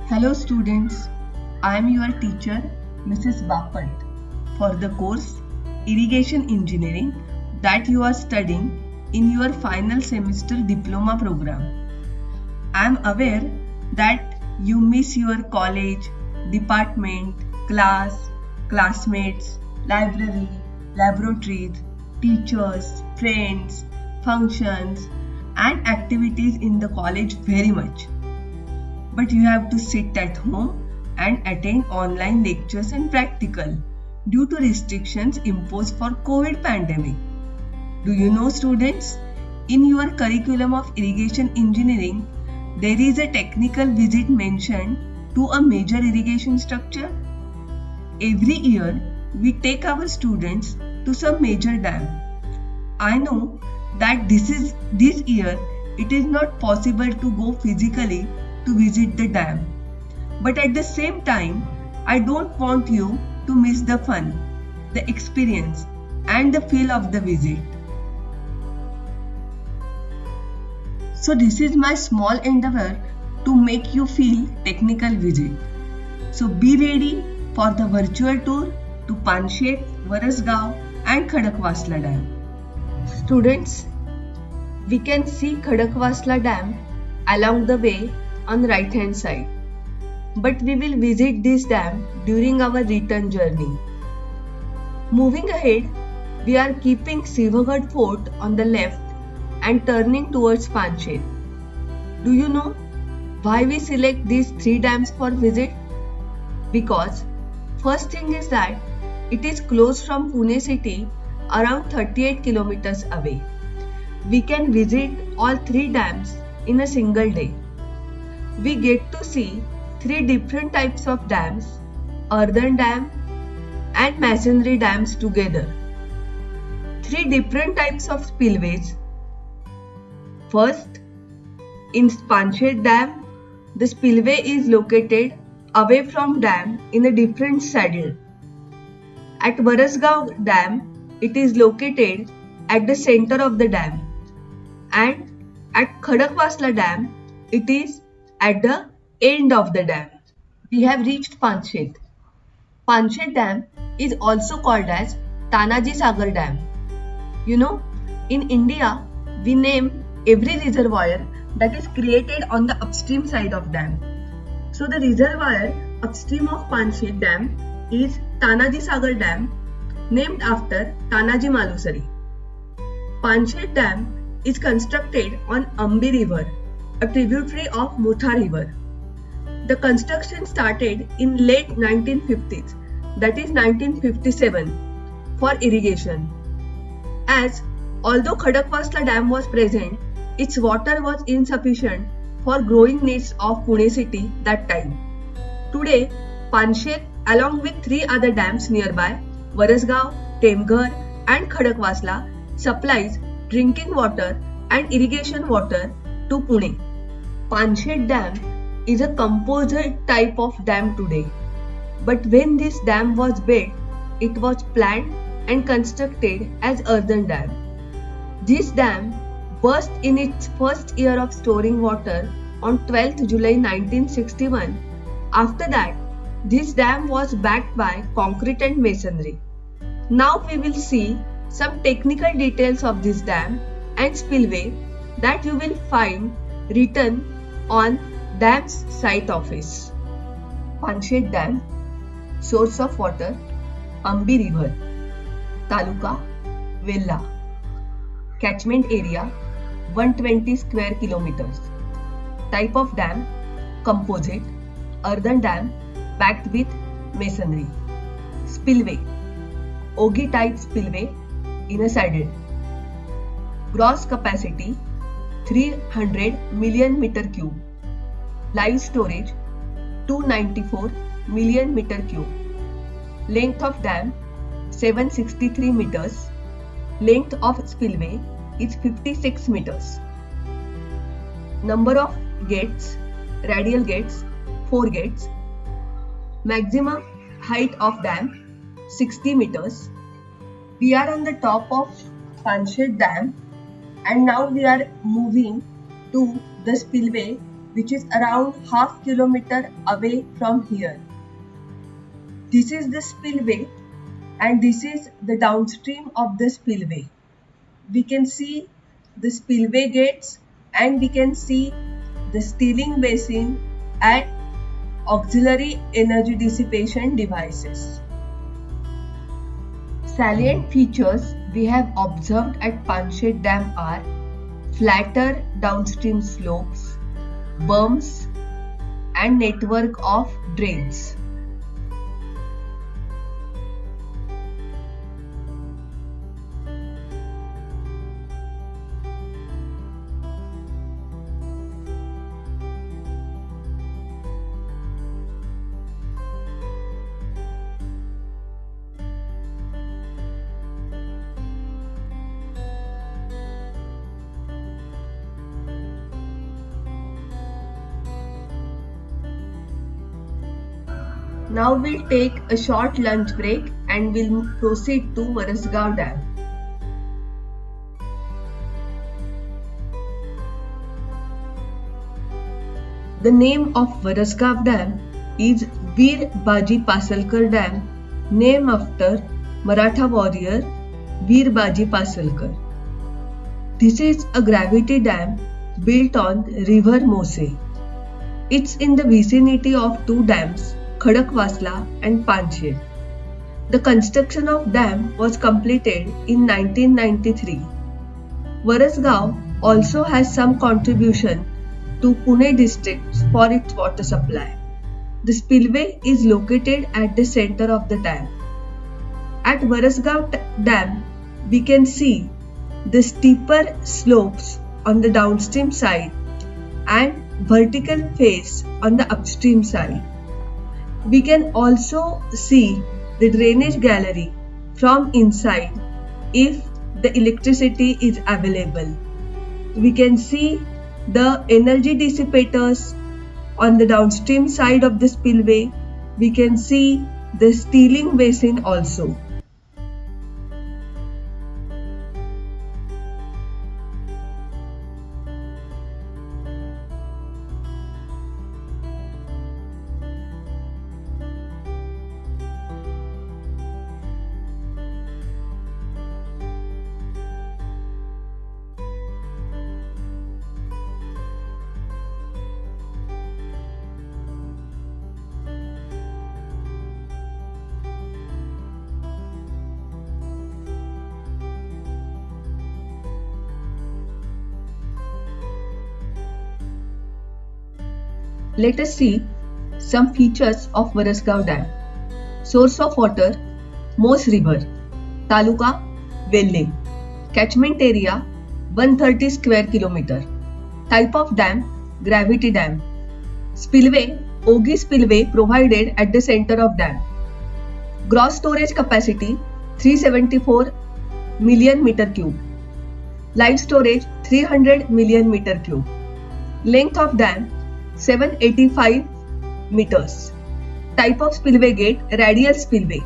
Hello students, I am your teacher Mrs. Bapant for the course Irrigation Engineering that you are studying in your final semester diploma program. I am aware that you miss your college, department, class, classmates, library, laboratories, teachers, friends, functions and activities in the college very much. But you have to sit at home and attend online lectures and practical due to restrictions imposed for COVID pandemic. Do you know students? In your curriculum of irrigation engineering, there is a technical visit mentioned to a major irrigation structure. Every year, we take our students to some major dam. I know that this year it is not possible to go physically to visit the dam. But at the same time, I don't want you to miss the fun, the experience, and the feel of the visit. So this is my small endeavor to make you feel technical visit. So be ready for the virtual tour to Panshet, Varasgaon and Khadakwasla Dam. Students, we can see Khadakwasla Dam along the way on the right hand side. But we will visit this dam during our return journey. Moving ahead, we are keeping Sivagad Fort on the left and turning towards Panshet. Do you know why we select these three dams for visit? Because first thing is that it is close from Pune city around 38 kilometers away. We can visit all three dams in a single day. We get to see three different types of dams, earthen dam and masonry dams together. Three different types of spillways. First, in Panshet Dam, the spillway is located away from dam in a different saddle. At Varasgaon Dam, it is located at the center of the dam. And at Khadakwasla Dam, it is at the end of the dam. We have reached Panshet. Panshet Dam is also called as Tanaji Sagar Dam. You know, in India, we name every reservoir that is created on the upstream side of dam. So the reservoir upstream of Panshet Dam is Tanaji Sagar Dam, named after Tanaji Malusari. Panshet Dam is constructed on Ambi River, a tributary of Mutha River. The construction started in late 1950s, that is 1957, for irrigation. As although Khadakwasla Dam was present, its water was insufficient for growing needs of Pune city that time. Today, Panshet along with three other dams nearby, Varasgaon, Temghar and Khadakwasla, supplies drinking water and irrigation water to Pune. Panshet Dam is a composite type of dam today. But when this dam was built, it was planned and constructed as earthen dam. This dam burst in its first year of storing water on 12th July 1961. After that, this dam was backed by concrete and masonry. Now we will see some technical details of this dam and spillway that you will find written on dam's site office. Panshet Dam, source of water, Ambi River, Taluka, Vella, catchment area 120 square kilometers. Type of dam, composite, earthen dam backed with masonry. Spillway, Ogi type spillway in a saddle. Gross capacity 300 million meter cube. Live storage 294 million meter cube. Length of dam 763 meters. Length of spillway is 56 meters. Number of gates, radial gates 4 gates. Maximum height of dam 60 meters. We are on the top of Panshet Dam and now we are moving to the spillway which is around half kilometer away from here. This is the spillway and this is the downstream of the spillway. We can see the spillway gates and we can see the stealing basin and auxiliary energy dissipation devices. Salient features we have observed at Panshet Dam are flatter downstream slopes, berms, and network of drains. Now we'll take a short lunch break and we'll proceed to Varasgaon Dam. The name of Varasgaon Dam is Veer Baji Pasalkar Dam, named after Maratha warrior Veer Baji Pasalkar. This is a gravity dam built on river Mose. It's in the vicinity of two dams, Khadakwasla and Panshet. The construction of dam was completed in 1993. Varasgaon also has some contribution to Pune district for its water supply. The spillway is located at the center of the dam. At Varasgaon Dam, we can see the steeper slopes on the downstream side and vertical face on the upstream side. We can also see the drainage gallery from inside if the electricity is available. We can see the energy dissipators on the downstream side of the spillway. We can see the stealing basin also. Let us see some features of Varasgaon Dam. Source of water, Mos River. Taluka, Velle. Catchment area, 130 square kilometer. Type of dam, gravity dam. Spillway, Ogi spillway provided at the center of dam. Gross storage capacity, 374 million meter cube. Live storage, 300 million meter cube. Length of dam, 785 meters. Type of spillway gate, radial spillway.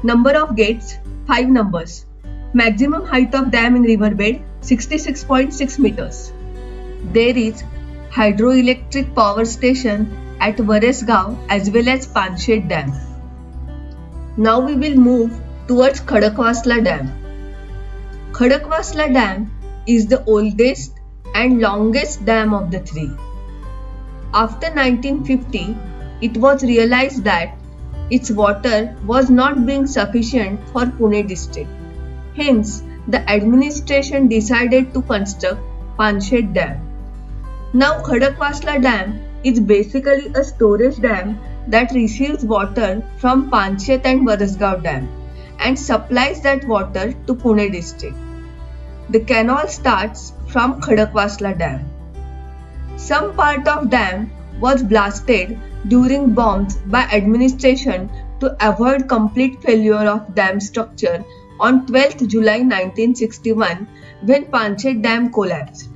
Number of gates, 5 numbers. Maximum height of dam in riverbed, 66.6 meters. There is hydroelectric power station at Varasgaon as well as Panshet Dam. Now we will move towards Khadakwasla Dam. Khadakwasla Dam is the oldest and longest dam of the three. After 1950, it was realized that its water was not being sufficient for Pune district. Hence, the administration decided to construct Panshet Dam. Now, Khadakwasla Dam is basically a storage dam that receives water from Panshet and Varasgaon Dam and supplies that water to Pune district. The canal starts from Khadakwasla Dam. Some part of dam was blasted during bombs by administration to avoid complete failure of dam structure on 12th July 1961 when Panshet Dam collapsed.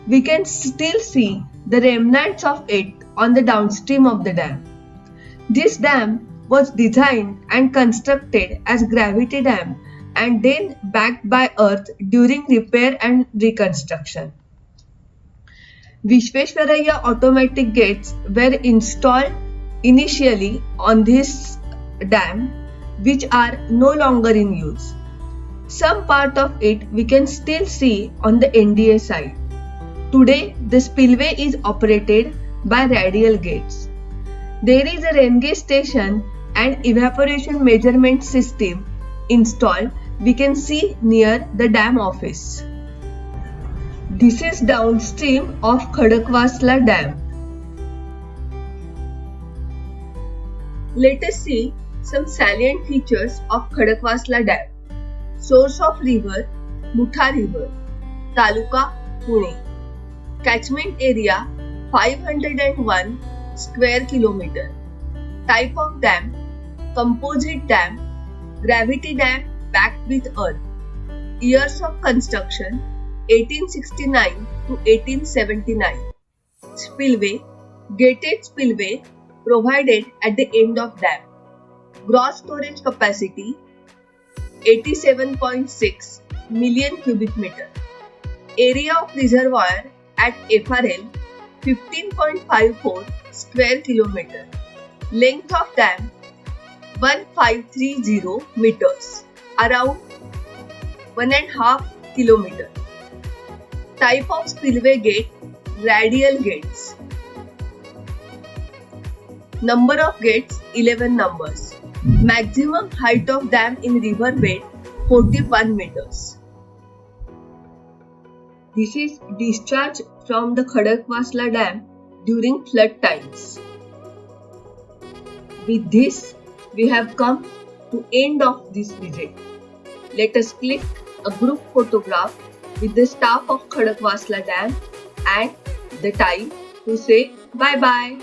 We can still see the remnants of it on the downstream of the dam. This dam was designed and constructed as gravity dam and then backed by earth during repair and reconstruction. Vishveshwaraya automatic gates were installed initially on this dam, which are no longer in use. Some part of it we can still see on the NDA side. Today, the spillway is operated by radial gates. There is a rain gauge station and evaporation measurement system installed we can see near the dam office. This is downstream of Khadakwasla Dam. Let us see some salient features of Khadakwasla Dam. Source of river, Mutha River. Taluka, Pune. Catchment area 501 square kilometer. Type of dam, composite dam, gravity dam backed with earth. Years of construction 1869 to 1879. Spillway, gated spillway provided at the end of dam. Gross storage capacity 87.6 million cubic meter. Area of reservoir at FRL 15.54 square kilometer. Length of dam 1530 meters, around 1.5 kilometer. Type of spillway gate, radial gates. Number of gates 11 numbers. Maximum height of dam in river bed 41 meters. This is discharge from the Khadakwasla Dam during flood times. With this, we have come to end of this visit. Let us click a group photograph with the staff of Khadakwasla Dam and the time to say bye-bye.